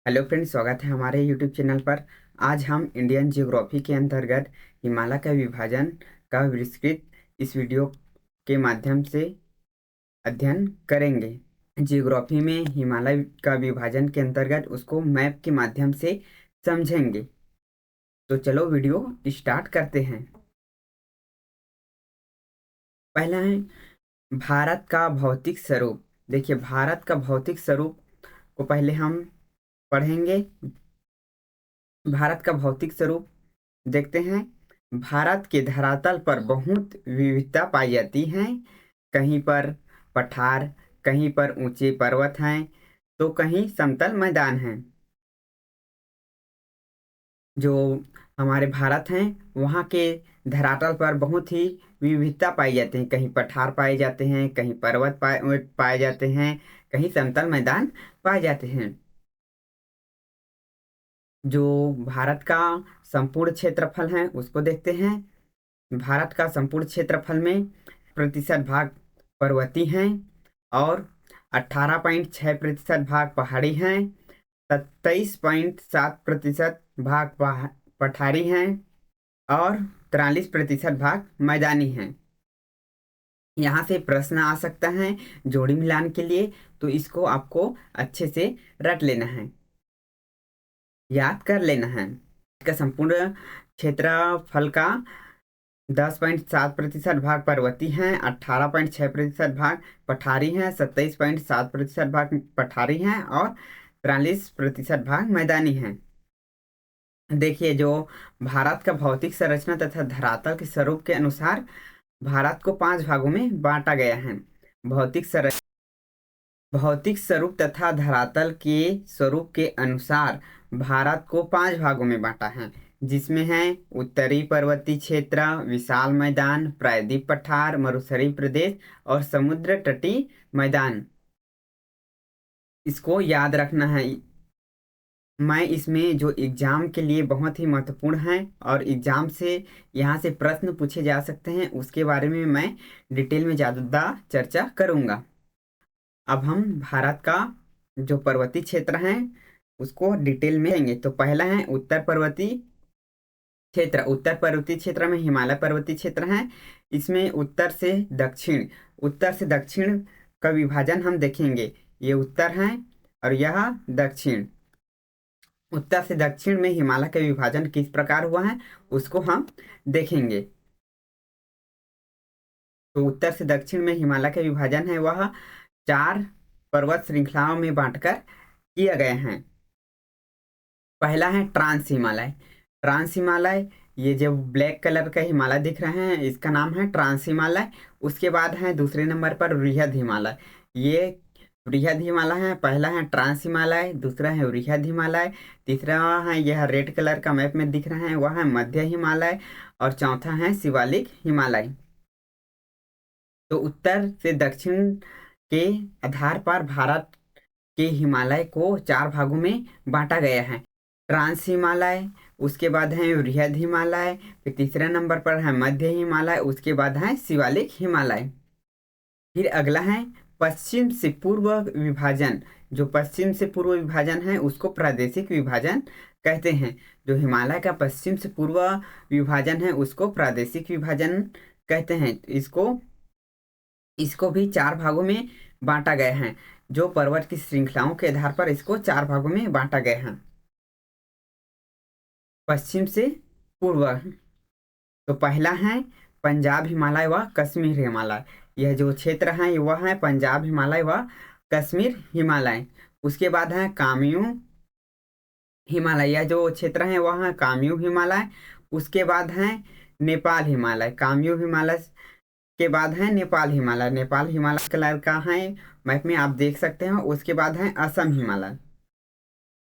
Hello friends, स्वागत है हमारे यूट्यूब चैनल पर। आज हम इंडियन ज्योग्राफी के अंतर्गत हिमालय का विभाजन का विस्तृत इस वीडियो के माध्यम से अध्ययन करेंगे। ज्योग्राफी में हिमालय का विभाजन के अंतर्गत उसको मैप के माध्यम से समझेंगे। तो चलो वीडियो स्टार्ट करते हैं। पहला है भारत का भौतिक स्वरूप। देखिए, भारत का भौतिक स्वरूप को पहले हम पढ़ेंगे। भारत का भौतिक स्वरूप देखते हैं। भारत के धरातल पर बहुत विविधता पाई जाती है। कहीं पर पठार, कहीं पर ऊंचे पर्वत हैं, तो कहीं समतल मैदान हैं। जो हमारे भारत हैं, वहाँ के धरातल पर बहुत ही विविधता पाई जाती है। कहीं पठार पाए जाते हैं, कहीं पर्वत पाए जाते हैं, कहीं समतल मैदान पाए जाते हैं। जो भारत का संपूर्ण क्षेत्रफल है उसको देखते हैं। भारत का संपूर्ण क्षेत्रफल में प्रतिशत भाग पर्वतीय हैं और 18.6% भाग पहाड़ी हैं। 27.7% भाग पठारी हैं और 43% भाग मैदानी हैं। यहाँ से प्रश्न आ सकता है जोड़ी मिलान के लिए, तो इसको आपको अच्छे से रट लेना है, याद कर लेना है। इसका संपूर्ण क्षेत्रफल का 10.7% भाग पर्वतीय हैं, 18.6% भाग पठारी हैं, 27.7% भाग पठारी हैं और 43% भाग मैदानी हैं। देखिए, जो भारत का भौतिक संरचना तथा धरातल के स्वरूप के अनुसार भारत को 5 भागों में बांटा गया है। भौतिक स्वरूप तथा धरातल के स्वरूप के अनुसार भारत को 5 भागों में बांटा है, जिसमें है उत्तरी पर्वतीय क्षेत्र, विशाल मैदान, प्रायद्वीप पठार, मरुस्थलीय प्रदेश और समुद्र तटीय मैदान। इसको याद रखना है। मैं इसमें जो एग्जाम के लिए बहुत ही महत्वपूर्ण है और एग्जाम से यहाँ से प्रश्न पूछे जा सकते हैं, उसके बारे में मैं डिटेल में ज़्यादा चर्चा करूँगा। अब हम भारत का जो पर्वतीय क्षेत्र है उसको डिटेल में लेंगे। तो पहला है उत्तर पर्वतीय क्षेत्र। उत्तर पर्वतीय क्षेत्र में हिमालय पर्वतीय क्षेत्र है। इसमें उत्तर से दक्षिण का विभाजन हम देखेंगे। ये उत्तर है और यह दक्षिण। उत्तर से दक्षिण में हिमालय का विभाजन किस प्रकार हुआ है उसको हम देखेंगे। तो उत्तर से दक्षिण में हिमालय का विभाजन है वह 4 पर्वत श्रृंखलाओं में बांटकर किया गया है। पहला है ट्रांस हिमालय। ट्रांस हिमालय, ये जो ब्लैक कलर का हिमालय दिख रहे हैं इसका नाम है ट्रांस हिमालय। उसके बाद है दूसरे नंबर पर वृहद हिमालय। ये वृहद हिमालय है। पहला है ट्रांस हिमालय, दूसरा है वृहद हिमालय, तीसरा है यह रेड कलर का मैप में दिख रहा है वह है मध्य हिमालय और चौथा है शिवालिक हिमालय। तो उत्तर से दक्षिण के आधार पर भारत के हिमालय को 4 भागों में बांटा गया है। ट्रांस हिमालय, उसके बाद है वृहद हिमालय, फिर तीसरे नंबर पर है मध्य हिमालय, उसके बाद है शिवालिक हिमालय। फिर अगला है पश्चिम से पूर्व विभाजन। जो पश्चिम से पूर्व विभाजन है उसको प्रादेशिक विभाजन कहते हैं। जो हिमालय का पश्चिम से पूर्व विभाजन है उसको प्रादेशिक विभाजन कहते हैं। इसको इसको भी 4 भागों में बांटा गया है। जो पर्वत की श्रृंखलाओं के आधार पर इसको 4 भागों में बांटा गया है, पश्चिम से पूर्व। तो पहला है पंजाब हिमालय व कश्मीर हिमालय। यह जो क्षेत्र है वह है पंजाब हिमालय व कश्मीर हिमालय। उसके बाद है कामयू हिमालय। यह जो क्षेत्र है वह है कामयू हिमालय। उसके बाद है नेपाल हिमालय। कामयू हिमालय के बाद है नेपाल हिमालय। नेपाल हिमालय कलर का है मैप में आप देख सकते हैं। उसके बाद है असम हिमालय।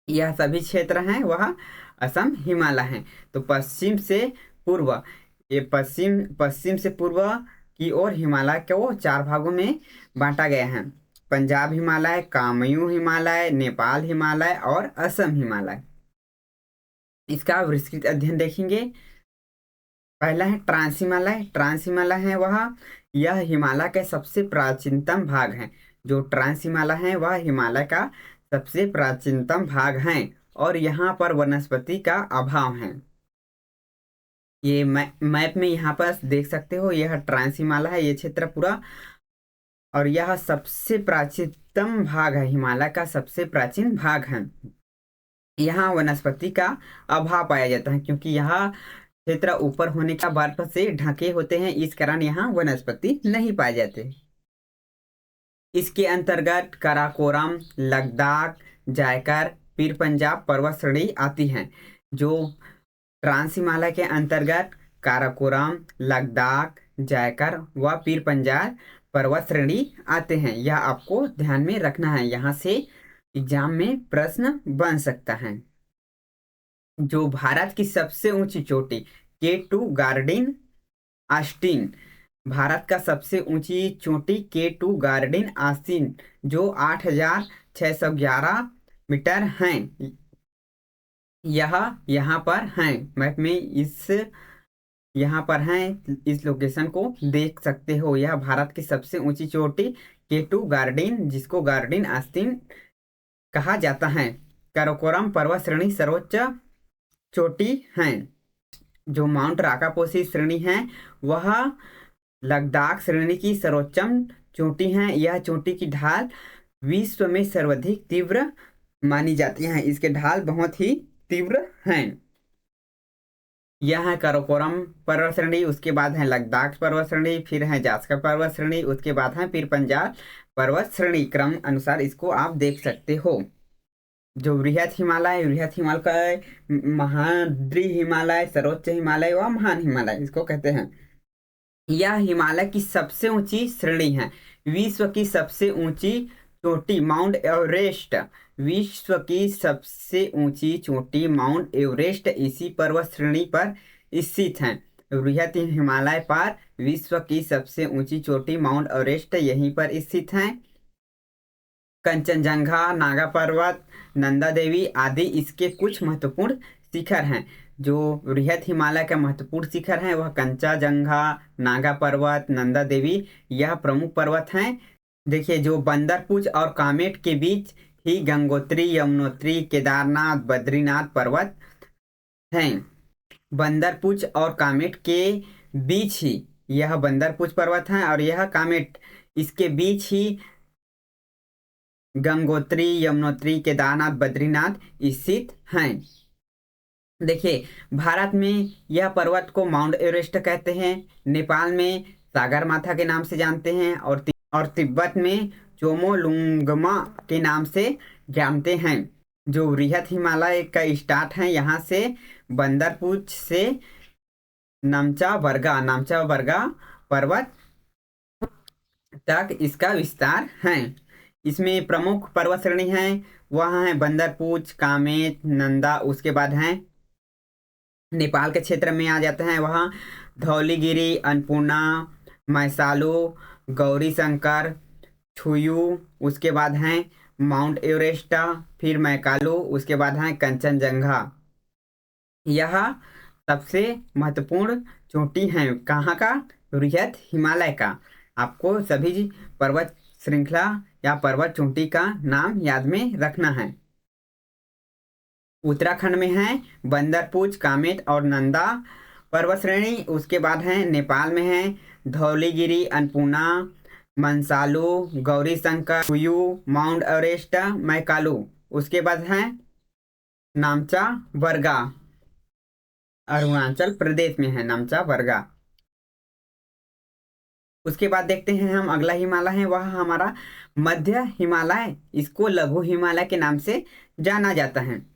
यह सभी क्षेत्र हैं वह असम हिमालय है। तो पश्चिम से पूर्व, ये पश्चिम से पूर्व की ओर हिमालय को 4 भागों में बांटा गया है। पंजाब हिमालय, कामयू हिमालय, नेपाल हिमालय और असम हिमालय। इसका विस्तृत अध्ययन देखेंगे। पहला है ट्रांस हिमालय। ट्रांस हिमालय है वह, यह हिमालय का सबसे प्राचीनतम भाग है। जो ट्रांस हिमालय है वह हिमालय का सबसे प्राचीनतम भाग हैं और यहाँ पर वनस्पति का अभाव है। ये मैप में यहाँ पर देख सकते हो, यह ट्रांस हिमालय है ये क्षेत्र पूरा, और यह सबसे प्राचीनतम भाग है, हिमालय का सबसे प्राचीन भाग है। यहाँ वनस्पति का अभाव पाया जाता है क्योंकि यह क्षेत्र ऊपर होने का बर्फ से ढके होते हैं, इस कारण यहाँ वनस्पति नहीं पाए जाते। इसके अंतर्गत काराकोरम, लद्दाख, जायकर, पीर पंजाब पर्वत श्रेणी आती हैं। जो ट्रांस हिमालय के अंतर्गत काराकोरम, लद्दाख, जायकर व पीर पंजाब पर्वत श्रेणी आते हैं। यह आपको ध्यान में रखना है, यहाँ से एग्जाम में प्रश्न बन सकता है। जो भारत की सबसे ऊंची चोटी K2 गार्डिन आस्टीन, भारत का सबसे ऊंची चोटी K2 गार्डिन आस्टीन जो 8,611 मीटर हैं, यह यहाँ पर हैं मैप में, इस यहाँ पर हैं, इस लोकेशन को देख सकते हो। यह भारत की सबसे ऊंची चोटी K2 गार्डिन, जिसको गार्डिन आस्तीन कहा जाता है। काराकोरम पर्वत श्रेणी सर्वोच्च चोटी हैं। जो माउंट राकापोसी श्रेणी है वह लद्दाख श्रेणी की सर्वोच्चम चोटी है। यह चोटी की ढाल विश्व में सर्वाधिक तीव्र मानी जाती है, इसके ढाल बहुत ही तीव्र हैं। यह है काराकोरम पर्वत श्रेणी, उसके बाद है लद्दाख पर्वत श्रेणी, फिर है जास्कर पर्वत श्रेणी, उसके बाद है पीर पंजाब पर्वत श्रेणी। क्रम अनुसार इसको आप देख सकते हो। जो वृहत हिमालय, महाद्री हिमालय, सर्वोच्च हिमालय व महान हिमालय इसको कहते हैं। यह हिमालय की सबसे ऊंची श्रेणी है। विश्व की सबसे ऊंची चोटी माउंट एवरेस्ट, विश्व की सबसे ऊंची चोटी माउंट एवरेस्ट इसी पर्वत श्रेणी पर स्थित है। वृहत हिमालय पर विश्व की सबसे ऊंची चोटी माउंट एवरेस्ट यहीं पर स्थित है। कंचनजंगा, नागा पर्वत, नंदा देवी आदि इसके कुछ महत्वपूर्ण शिखर हैं। जो वृहत हिमालय का महत्वपूर्ण शिखर है वह कंचनजंगा, नागा पर्वत, नंदा देवी, यह प्रमुख पर्वत हैं। देखिए, जो बंदरपुच और कामेट के बीच ही गंगोत्री, यमुनोत्री, केदारनाथ, बद्रीनाथ पर्वत हैं। बंदरपुच और कामेट के बीच ही यह बंदरपुच पर्वत है और यह कामेट, इसके बीच ही गंगोत्री, यमुनोत्री, केदारनाथ, बद्रीनाथ स्थित हैं। देखिए, भारत में यह पर्वत को माउंट एवरेस्ट कहते हैं, नेपाल में सागरमाथा के नाम से जानते हैं और तिब्बत में चोमोलुंगमा के नाम से जानते हैं। जो वृहत हिमालय का स्टार्ट है यहाँ से बंदरपुच से नामचा बरगा पर्वत तक इसका विस्तार है। इसमें प्रमुख पर्वत श्रेणी हैं, वह है बंदरपुच, कामेट, नंदा, उसके बाद हैं नेपाल के क्षेत्र में आ जाते हैं वहाँ धौलीगिरी, अन्नपूर्णा, मैसालू, गौरी शंकर, छुयू, उसके बाद हैं माउंट एवरेस्ट, फिर मैकालू, उसके बाद हैं कंचनजंगा। यह सबसे महत्वपूर्ण चोटी है कहाँ का? वृहत हिमालय का। आपको सभी पर्वत श्रृंखला या पर्वत चोटी का नाम याद में रखना है। उत्तराखंड में है बंदरपुच, कामेट और नंदा पर्वत श्रेणी। उसके बाद है नेपाल में है धौलीगिरी, अन्नपूर्णा, मंसालू, गौरी शंकर, छुयू, माउंट एवरेस्ट, मैकालू। उसके बाद है नामचा बरगा, अरुणाचल प्रदेश में है नामचा बरगा। उसके बाद देखते हैं हम अगला हिमालय है, वह हमारा मध्य हिमालय, इसको लघु हिमालय के नाम से जाना जाता है।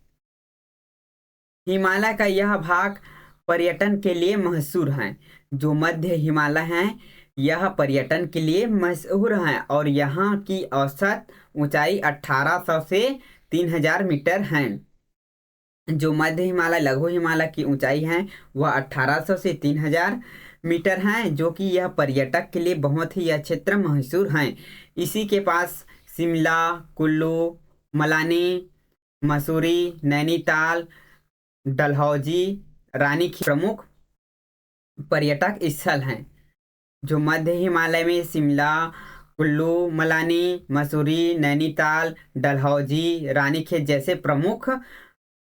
हिमालय का यह भाग पर्यटन के लिए मशहूर है। जो मध्य हिमालय है यह पर्यटन के लिए मशहूर है और यहाँ की औसत ऊंचाई 1800 से 3000 मीटर है। जो मध्य हिमालय लघु हिमालय की ऊंचाई है वह 1800 से 3000 मीटर हैं, जो कि यह पर्यटक के लिए बहुत ही यह क्षेत्र मशहूर हैं। इसी के पास शिमला, कुल्लू, मनाली, मसूरी, नैनीताल, डलहौजी, रानीखेत प्रमुख पर्यटक स्थल हैं। जो मध्य हिमालय में शिमला, कुल्लू मनाली, मसूरी, नैनीताल, डलहौजी, रानीखेत जैसे प्रमुख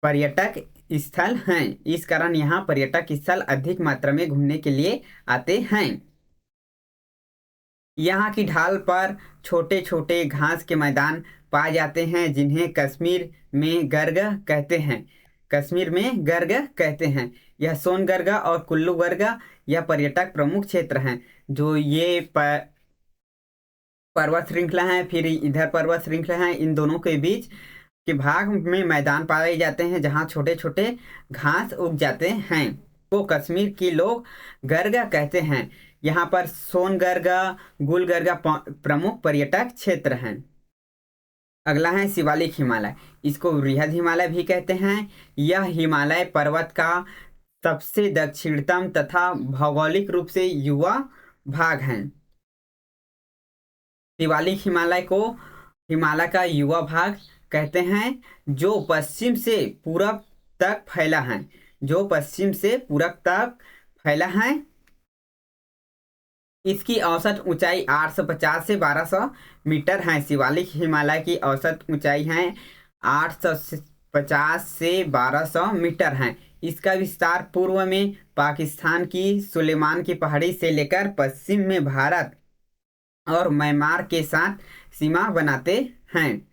पर्यटक स्थल हैं। इस कारण यहाँ पर्यटक स्थल अधिक मात्रा में घूमने के लिए आते हैं। यहाँ की ढाल पर छोटे छोटे घास के मैदान पाए जाते हैं जिन्हें कश्मीर में गर्ग कहते हैं। कश्मीर में गर्ग कहते हैं। यह सोनगर्ग और कुल्लू गर्ग यह पर्यटक प्रमुख क्षेत्र हैं। जो ये पर्वत श्रृंखला है, फिर इधर पर्वत श्रृंखला है, इन दोनों के बीच के भाग में मैदान पाए जाते हैं जहाँ छोटे छोटे घास उग जाते हैं। तो कश्मीर के लोग गर्ग कहते हैं। यहाँ पर सोनगर्ग, गुलगर्ग प्रमुख पर्यटक क्षेत्र हैं। अगला है शिवालिक हिमालय। इसको वृहद हिमालय भी कहते हैं। यह हिमालय पर्वत का सबसे दक्षिणतम तथा भौगोलिक रूप से युवा भाग है। शिवालिक हिमालय को हिमालय का युवा भाग कहते हैं जो पश्चिम से पूरब तक फैला है। जो पश्चिम से पूरब तक फैला है। इसकी औसत ऊंचाई 850 से 1200 मीटर है। शिवालिक हिमालय की औसत ऊंचाई है 850 से 1200 मीटर है। इसका विस्तार पूर्व में पाकिस्तान की सुलेमान की पहाड़ी से लेकर पश्चिम में भारत और म्यांमार के साथ सीमा बनाते हैं।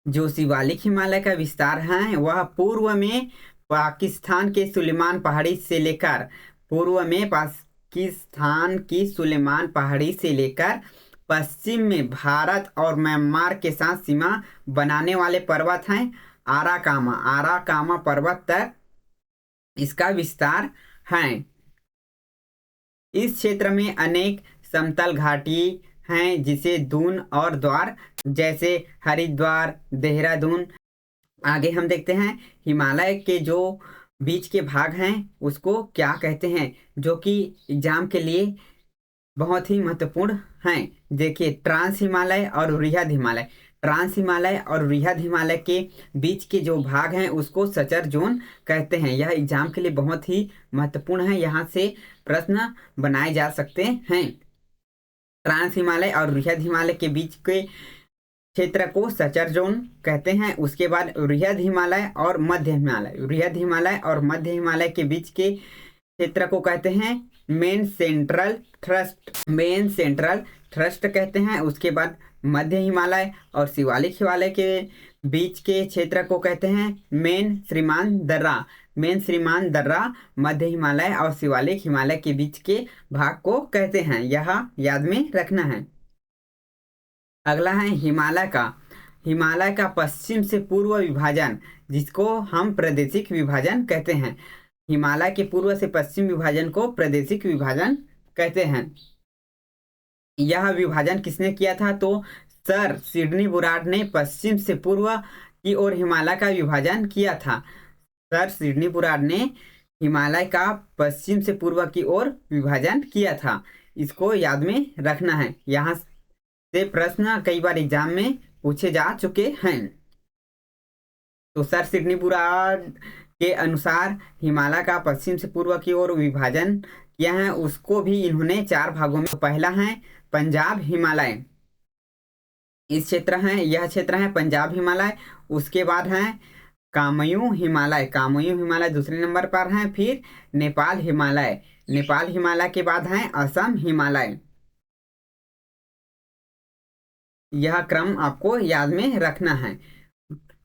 जो शिवालिक हिमालय का विस्तार है वह पूर्व में पाकिस्तान के सुलेमान पहाड़ी से लेकर पाकिस्तान की सुलेमान पहाड़ी से लेकर पश्चिम में भारत और म्यांमार के साथ सीमा बनाने वाले पर्वत हैं। आराकामा पर्वत तक इसका विस्तार है। इस क्षेत्र में अनेक समतल घाटी हैं जिसे दून और द्वार जैसे हरिद्वार, देहरादून। आगे हम देखते हैं हिमालय के जो बीच के भाग हैं उसको क्या कहते हैं, जो कि एग्जाम के लिए बहुत ही महत्वपूर्ण हैं। देखिए, ट्रांस हिमालय और वृहद हिमालय। ट्रांस हिमालय और वृहद हिमालय के बीच के जो भाग हैं उसको सचर जोन कहते हैं। यह एग्जाम के लिए बहुत ही महत्वपूर्ण है। यहाँ से प्रश्न बनाए जा सकते हैं। ट्रांस हिमालय और वृहद हिमालय के बीच के क्षेत्र को सचर जोन कहते हैं। उसके बाद वृहद हिमालय और मध्य हिमालय। वृहद हिमालय और मध्य हिमालय के बीच के क्षेत्र को कहते हैं मेन सेंट्रल थ्रस्ट कहते हैं। उसके बाद मध्य हिमालय और शिवालिक हिमालय के बीच के क्षेत्र को कहते हैं मेन श्रीमान दर्रा। मध्य हिमालय और शिवालिक हिमालय के बीच के भाग को कहते हैं। यह याद में रखना है। अगला है हिमालय का पश्चिम से पूर्व विभाजन, जिसको हम प्रादेशिक विभाजन कहते हैं। हिमालय के पूर्व से पश्चिम विभाजन को प्रादेशिक विभाजन कहते हैं। यह विभाजन किसने किया था? तो सर सिडनी बुराड ने पश्चिम से पूर्व की ओर हिमालय का विभाजन किया था। सर सिडनी बुराड ने हिमालय का पश्चिम से पूर्व की ओर विभाजन किया था। इसको याद में रखना है। यहाँ से प्रश्न कई बार एग्जाम में पूछे जा चुके हैं। तो सर सिडनी बुराड के अनुसार हिमालय का पश्चिम से पूर्व की ओर विभाजन किया है। उसको भी इन्होंने 4 भागों में। पहला है पंजाब हिमालय। यह क्षेत्र है पंजाब हिमालय। उसके बाद है कामयू हिमालय दूसरे नंबर पर है। फिर नेपाल हिमालय के बाद है असम हिमालय। यह क्रम आपको याद में रखना है।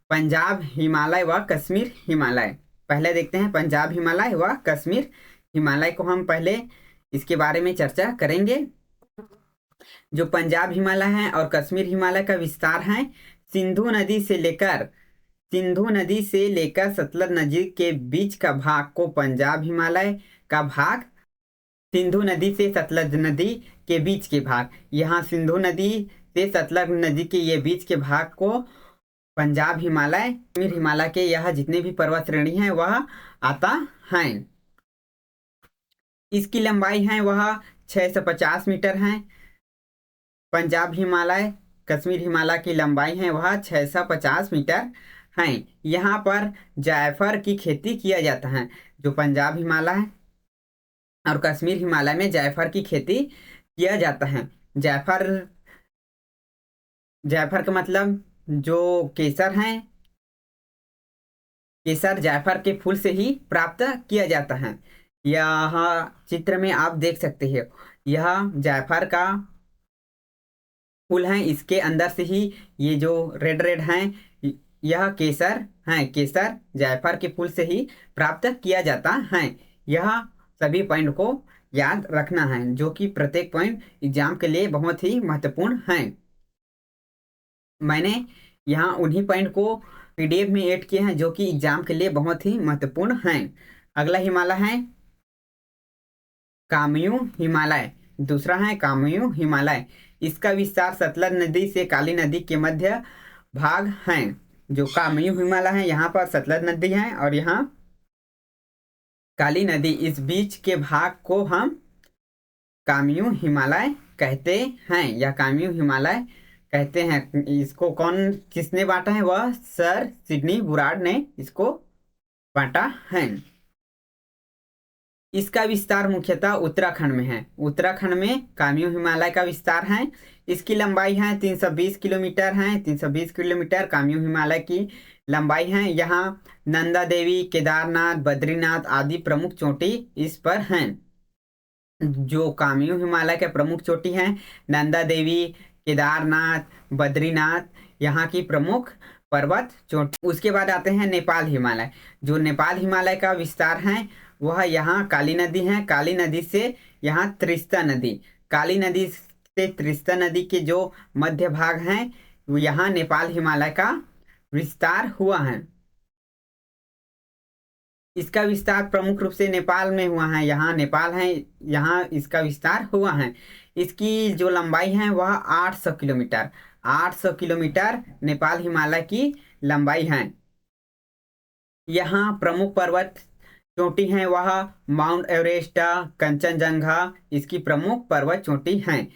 पंजाब हिमालय व कश्मीर हिमालय। पहले देखते हैं पंजाब हिमालय व कश्मीर हिमालय को। हम पहले इसके बारे में चर्चा करेंगे। जो पंजाब हिमालय है और कश्मीर हिमालय का विस्तार है सिंधु नदी से लेकर सतलज नदी के बीच का भाग को पंजाब हिमालय का भाग। सिंधु नदी से सतलज नदी के बीच के भाग, यहाँ सिंधु नदी से सतलज नदी के ये बीच के भाग को पंजाब हिमालय। कश्मीर हिमालय के यह जितने भी पर्वत श्रेणी हैं वह आता है। इसकी लंबाई है वह 650 मीटर है। पंजाब हिमालय कश्मीर हिमालय की लंबाई है वह 650 मीटर है। यहाँ पर जायफल की खेती किया जाता है। जो पंजाब हिमालय और कश्मीर हिमालय में जायफल की खेती किया जाता है। जायफल जायफल का मतलब जो केसर है, केसर जायफल के फूल से ही प्राप्त किया जाता है। यह चित्र में आप देख सकते हैं, यह जायफल का फूल है, इसके अंदर से ही ये जो रेड रेड हैं, यह केसर है, केसर जायफल के फूल से ही प्राप्त किया जाता है। यह सभी पॉइंट को याद रखना है, जो कि प्रत्येक पॉइंट एग्जाम के लिए बहुत ही महत्वपूर्ण है। मैंने यहाँ उन्हीं पॉइंट को पीडीएफ में ऐड किए हैं जो कि एग्जाम के लिए बहुत ही महत्वपूर्ण हैं। अगला हिमालय है कामयू हिमालय। दूसरा है कामयू हिमालय। इसका विस्तार सतलज नदी से काली नदी के मध्य भाग है। जो कामयू हिमालय है, यहाँ पर सतलज नदी है और यहाँ काली नदी, इस बीच के भाग को हम कामयू हिमालय कहते हैं या कामयू हिमालय कहते हैं। इसको किसने बांटा है? वह सर सिडनी बुराड ने इसको बांटा है। इसका विस्तार मुख्यतः उत्तराखंड में है। उत्तराखंड में कामयू हिमालय का विस्तार है। इसकी लंबाई है 320 किलोमीटर है। 320 किलोमीटर कामयू हिमालय की लंबाई है। यहाँ नंदा देवी, केदारनाथ, बद्रीनाथ आदि प्रमुख चोटी इस पर हैं। जो कामयू हिमालय के प्रमुख चोटी हैं, नंदा देवी, केदारनाथ, बद्रीनाथ, यहाँ की प्रमुख पर्वत चोटी। उसके बाद आते हैं नेपाल हिमालय। जो नेपाल हिमालय का विस्तार है वह यहाँ काली नदी है। काली नदी से यहाँ त्रिस्ता नदी, काली नदी से त्रिस्ता नदी के जो मध्य भाग हैं, यहाँ नेपाल हिमालय का विस्तार हुआ है। इसका विस्तार प्रमुख रूप से नेपाल में हुआ है। यहाँ नेपाल है, यहाँ इसका विस्तार हुआ है। इसकी जो लंबाई है वह 800 किलोमीटर, 800 किलोमीटर नेपाल हिमालय की लंबाई है। यहाँ प्रमुख पर्वत चोटी हैं वह माउंट एवरेस्ट, कंचनजंगा इसकी प्रमुख पर्वत चोटी हैं।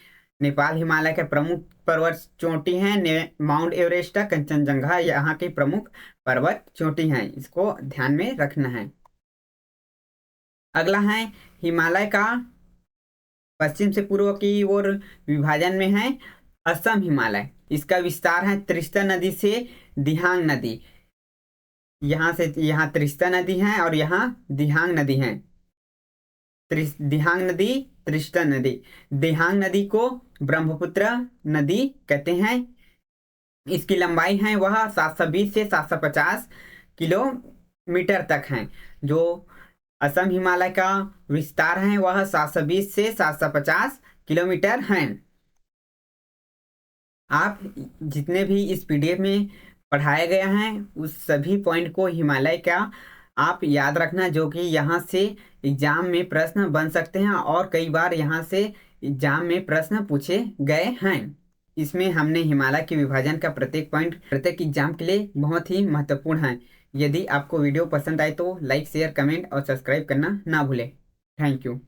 नेपाल हिमालय के प्रमुख पर्वत चोटी हैं माउंट एवरेस्ट, कंचनजंगा यहाँ की प्रमुख पर्वत चोटी हैं। इसको ध्यान में रखना है। अगला है हिमालय का पश्चिम से पूर्व की ओर विभाजन में है असम हिमालय। इसका विस्तार है त्रिस्ता नदी से दिहांग नदी। यहाँ से यहाँ त्रिस्ता नदी है और यहाँ दिहांग नदी है। दिहांग नदी, त्रिस्ता नदी। दिहांग नदी को ब्रह्मपुत्र नदी कहते हैं। इसकी लंबाई है वह 720 से 750 किलोमीटर तक है। जो असम हिमालय का विस्तार है वह 720 से 750 किलोमीटर है। आप जितने भी इस पीडीएफ में पढ़ाया गया है उस सभी पॉइंट को हिमालय का आप याद रखना, जो कि यहाँ से एग्जाम में प्रश्न बन सकते हैं और कई बार यहाँ से एग्जाम में प्रश्न पूछे गए हैं। इसमें हमने हिमालय के विभाजन का प्रत्येक पॉइंट प्रत्येक एग्जाम के लिए बहुत ही महत्वपूर्ण है। यदि आपको वीडियो पसंद आए तो लाइक, शेयर, कमेंट और सब्सक्राइब करना ना भूलें। Thank you.